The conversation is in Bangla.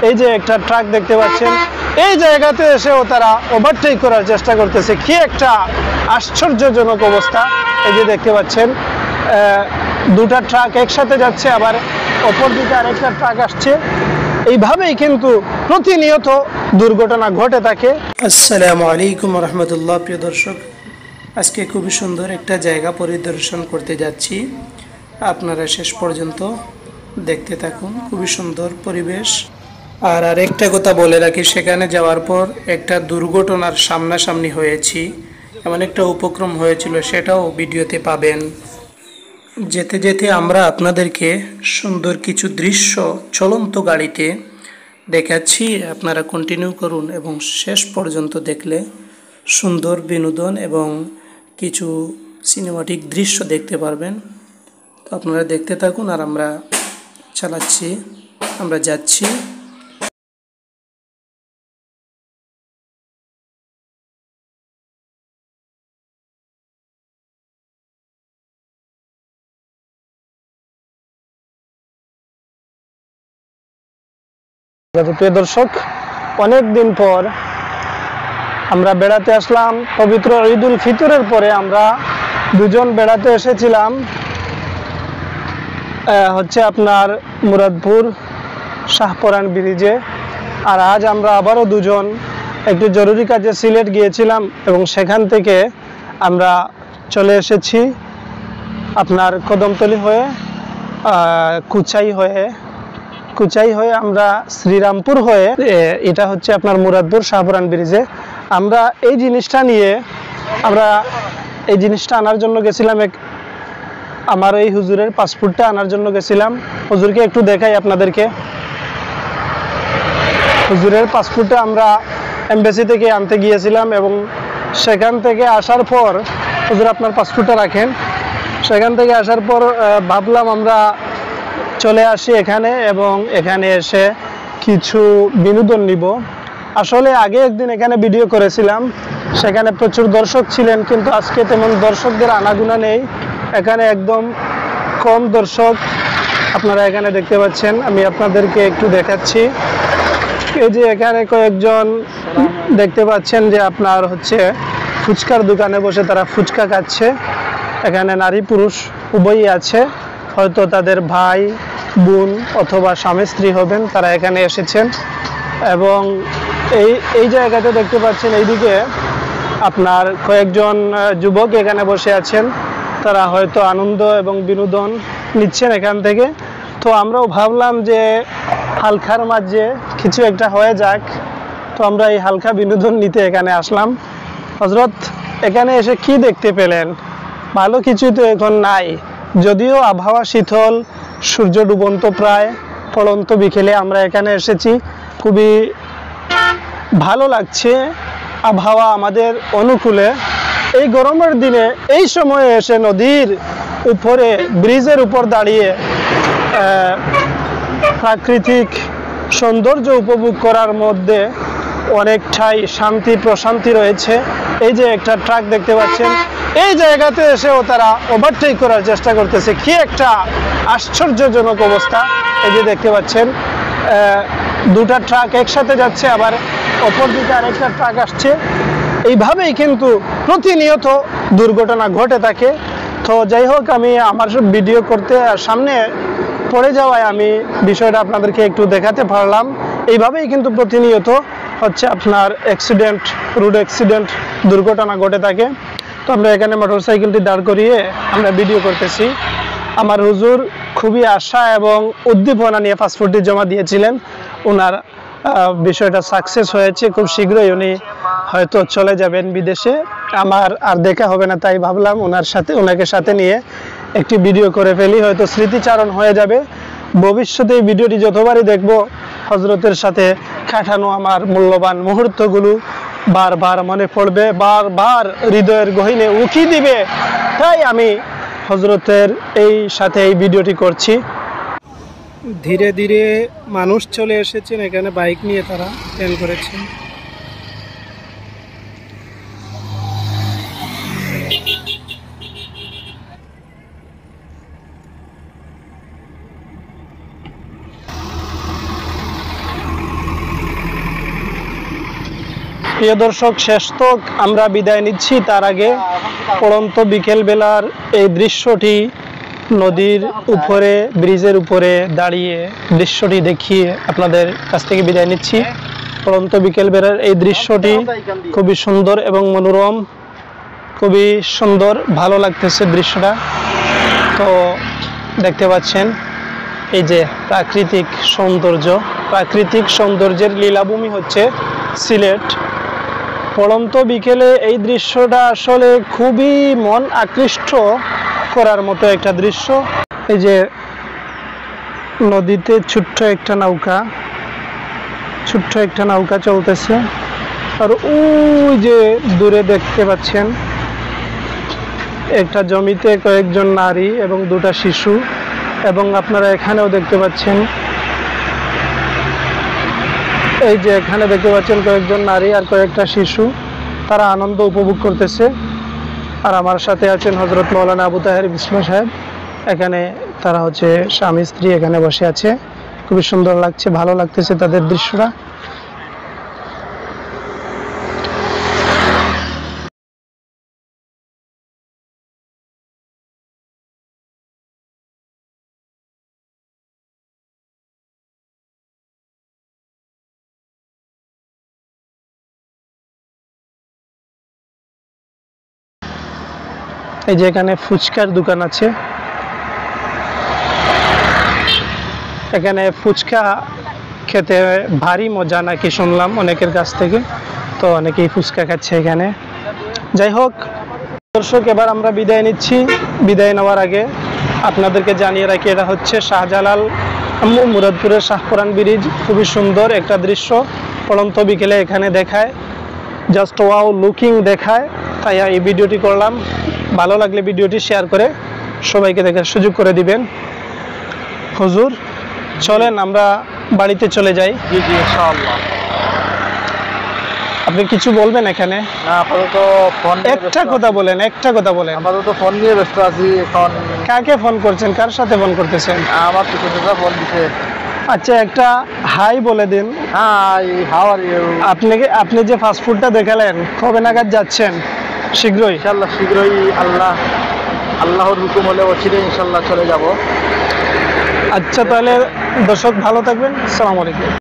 এই যে একটা ট্রাক দেখতে পাচ্ছেন, এই জায়গাতে এসেও তারা ওভারটেক করার চেষ্টা করতেছে। কি একটা আশ্চর্যজনক অবস্থা। এই যে দেখতে পাচ্ছেন দুটা ট্রাক একসাথে যাচ্ছে, আবার অপর দিকে আরেকটা ট্রাক আসছে। এইভাবেই কিন্তু প্রতিনিয়ত দুর্ঘটনা ঘটে থাকে। আসসালামু আলাইকুম রহমতুল্লাহ। প্রিয় দর্শক, আজকে খুবই সুন্দর একটা জায়গা পরিদর্শন করতে যাচ্ছি। আপনারা শেষ পর্যন্ত দেখতে থাকুন। খুবই সুন্দর পরিবেশ। আর আরেকটা কথা বলে রাখি, সেখানে যাওয়ার পর একটা দুর্ঘটনার সামনাসামনি হয়েছি, এমন একটা উপক্রম হয়েছিল, সেটাও ভিডিওতে পাবেন। যেতে যেতে আমরা আপনাদেরকে সুন্দর কিছু দৃশ্য চলন্ত গাড়িতে দেখাচ্ছি। আপনারা কন্টিনিউ করুন এবং শেষ পর্যন্ত দেখলে সুন্দর বিনোদন এবং কিছু সিনেমাটিক দৃশ্য দেখতে পারবেন। তো আপনারা দেখতে থাকুন আর আমরা চালাচ্ছি, আমরা যাচ্ছি। প্রিয় দর্শক, অনেক দিন পর আমরা বেড়াতে আসলাম। পবিত্র ঈদ উল ফিতরের পরে আমরা দুজন বেড়াতে এসেছিলাম হচ্ছে আপনার মুরাদপুর শাহপরান ব্রিজে। আর আজ আমরা আবারও দুজন একটু জরুরি কাজে সিলেট গিয়েছিলাম এবং সেখান থেকে আমরা চলে এসেছি আপনার কদমতলী হয়ে কুচাই হয়ে আমরা শ্রীরামপুর হয়ে, এটা হচ্ছে আপনার মুরাদপুর শাহপরান ব্রিজে। আমরা এই জিনিসটা আনার জন্য গেছিলাম, আমার এই হুজুরের পাসপোর্টটা আনার জন্য গেছিলাম। হুজুরকে একটু দেখাই আপনাদেরকে। হুজুরের পাসপোর্টটা আমরা এমবাসি থেকে আনতে গিয়েছিলাম এবং সেখান থেকে আসার পর, হুজুর আপনার পাসপোর্টটা রাখেন। সেখান থেকে আসার পর ভাবলাম আমরা চলে আসি এখানে এবং এখানে এসে কিছু বিনোদন নিব। আসলে আগে একদিন এখানে ভিডিও করেছিলাম, সেখানে প্রচুর দর্শক ছিলেন, কিন্তু আজকে তেমন দর্শকদের আনাগোনা নেই। এখানে একদম কম দর্শক আপনারা এখানে দেখতে পাচ্ছেন। আমি আপনাদেরকে একটু দেখাচ্ছি। এই যে এখানে কয়েকজন দেখতে পাচ্ছেন যে আপনার হচ্ছে ফুচকার দোকানে বসে তারা ফুচকা খাচ্ছে। এখানে নারী পুরুষ উভয়ই আছে, হয়তো তাদের ভাই বোন অথবা স্বামী স্ত্রী হবেন, তারা এখানে এসেছেন। এবং এই জায়গাতে দেখতে পাচ্ছেন এইদিকে আপনার কয়েকজন যুবক এখানে বসে আছেন, তারা হয়তো আনন্দ এবং বিনোদন নিচ্ছেন এখান থেকে। তো আমরাও ভাবলাম যে হালখার মাঝে কিছু একটা হয়ে যাক, তো আমরা এই হালকা বিনোদন নিতে এখানে আসলাম। হযরত, এখানে এসে কি দেখতে পেলেন? ভালো কিছুই তো এখন নাই, যদিও আবহাওয়া শীতল, সূর্য ডুবন্ত প্রায় পড়ন্ত বিকেলে আমরা এখানে এসেছি। খুবই ভালো লাগছে আবহাওয়া আমাদের অনুকূলে। এই গরমের দিনে এই সময়ে এসে নদীর উপরে ব্রিজের উপর দাঁড়িয়ে প্রাকৃতিক সৌন্দর্য উপভোগ করার মধ্যে অনেকটাই শান্তি প্রশান্তি রয়েছে। এই যে একটা ট্রাক দেখতে পাচ্ছেন, এই জায়গাতে এসেও তারা ওভারটেক করার চেষ্টা করতেছে। কি একটা আশ্চর্যজনক অবস্থা। এই যে দেখতে পাচ্ছেন দুটা ট্রাক একসাথে যাচ্ছে, আবার অপর দিকে আরেকটা ট্রাক আসছে। এইভাবেই কিন্তু প্রতিনিয়ত দুর্ঘটনা ঘটে থাকে। তো যাই হোক, আমি আমার সব ভিডিও করতে সামনে পড়ে যাওয়ায় আমি বিষয়টা আপনাদেরকে একটু দেখাতে পারলাম। এইভাবেই কিন্তু প্রতিনিয়ত হচ্ছে আপনার রোড অ্যাক্সিডেন্ট দুর্ঘটনা ঘটে থাকে। তো আমরা এখানে মোটরসাইকেলটি দাঁড় করিয়ে আমরা ভিডিও করতেছি। আমার হুজুর খুবই আশা এবং উদ্দীপনা নিয়ে পাসপোর্টটি জমা দিয়েছিলেন। ওনার বিষয়টা সাকসেস হয়েছে, খুব শীঘ্রই উনি হয়তো চলে যাবেন বিদেশে। আমার আর দেখা হবে না, তাই ভাবলাম ওনাকে সাথে নিয়ে একটি ভিডিও করে ফেলি, হয়তো স্মৃতিচারণ হয়ে যাবে। ভবিষ্যতে এই ভিডিওটি যতবারই দেখব, হযরতের সাথে কাটানো আমার মূল্যবান মুহূর্তগুলো বারবার মনে পড়বে, বারবার হৃদয়ের গহীনে উকি দিবে। তাই আমি হযরতের সাথে এই ভিডিওটি করছি। ধীরে ধীরে মানুষ চলে এসেছেন এখানে, বাইক নিয়ে তারা প্ল্যান করেছেন। প্রিয় দর্শক, শেষ তো আমরা বিদায় নিচ্ছি, তার আগে পড়ন্ত বিকেল বেলার এই দৃশ্যটি, নদীর উপরে ব্রিজের উপরে দাঁড়িয়ে দৃশ্যটি দেখিয়ে আপনাদের কাছ থেকে বিদায় নিচ্ছি। পড়ন্ত বিকেল বেলার এই দৃশ্যটি খুবই সুন্দর এবং মনোরম, খুবই সুন্দর, ভালো লাগতেছে দৃশ্যটা। তো দেখতে পাচ্ছেন এই যে প্রাকৃতিক সৌন্দর্যের লীলাভূমি হচ্ছে সিলেট। পড়ন্ত বিকেলে এই দৃশ্যটা আসলে খুবই মন আকৃষ্ট করার মতো একটা দৃশ্য। এই যে নদীতে ছোট্ট একটা নৌকা চলতেছে, আর ওই যে দূরে দেখতে পাচ্ছেন একটা জমিতে কয়েকজন নারী এবং দুটা শিশু, এবং আপনারা এখানেও দেখতে পাচ্ছেন, এই যে এখানে দেখতে পাচ্ছেন কয়েকজন নারী আর কয়েকটা শিশু, তারা আনন্দ উপভোগ করতেছে। আর আমার সাথে আছেন হযরত মাওলানা আবু তাহের বিসমিল্লাহ সাহেব। এখানে তারা হচ্ছে স্বামী স্ত্রী এখানে বসে আছে, খুবই সুন্দর লাগছে, ভালো লাগতেছে তাদের দৃশ্যটা। এই যে এখানে ফুচকার দোকান আছে, এখানে ফুচকা খেতে ভারী মজা নাকি শুনলাম অনেকের কাছ থেকে, তো অনেকেই ফুচকা খাচ্ছে এখানে। যাই হোক দর্শক, এবার আমরা বিদায় নিচ্ছি। বিদায় নেওয়ার আগে আপনাদেরকে জানিয়ে রাখি, এটা হচ্ছে শাহজালাল মুরাদপুরের শাহপুরান ব্রিজ। খুবই সুন্দর একটা দৃশ্য পড়ন্ত বিকেলে এখানে দেখায়, জাস্ট ওয়াও লুকিং দেখায়। তাই এই ভিডিওটি করলাম। ভালো লাগলে ভিডিওটি শেয়ার করে সবাইকে দেখার সুযোগ করে দিবেন। হুজুর চলেন আমরা বাড়িতে চলে যাই। জি জি ইনশাআল্লাহ। আপনি কিছু বলবেন এখানে? না, আপাতত ফোন একটা কথা বলেন। আপাতত ফোন নিয়ে ব্যস্ত আছি এখন। কাকে ফোন করছেন, কার সাথে ফোন করতেছেন? আমার পিছনে ফোন দিছে। আচ্ছা, একটা হাই বলে দিন। Hi, how are you? আপনি যে ফাস্ট ফুডটা দেখালেন, কবে নাগাদ যাচ্ছেন? শীঘ্রই? ইনশাআল্লাহ শীঘ্রই, আল্লাহর হুকুম হলে অচিরেই ইনশাআল্লাহ চলে যাব। আচ্ছা, তাহলে দর্শক ভালো থাকবেন। আসসালামু আলাইকুম।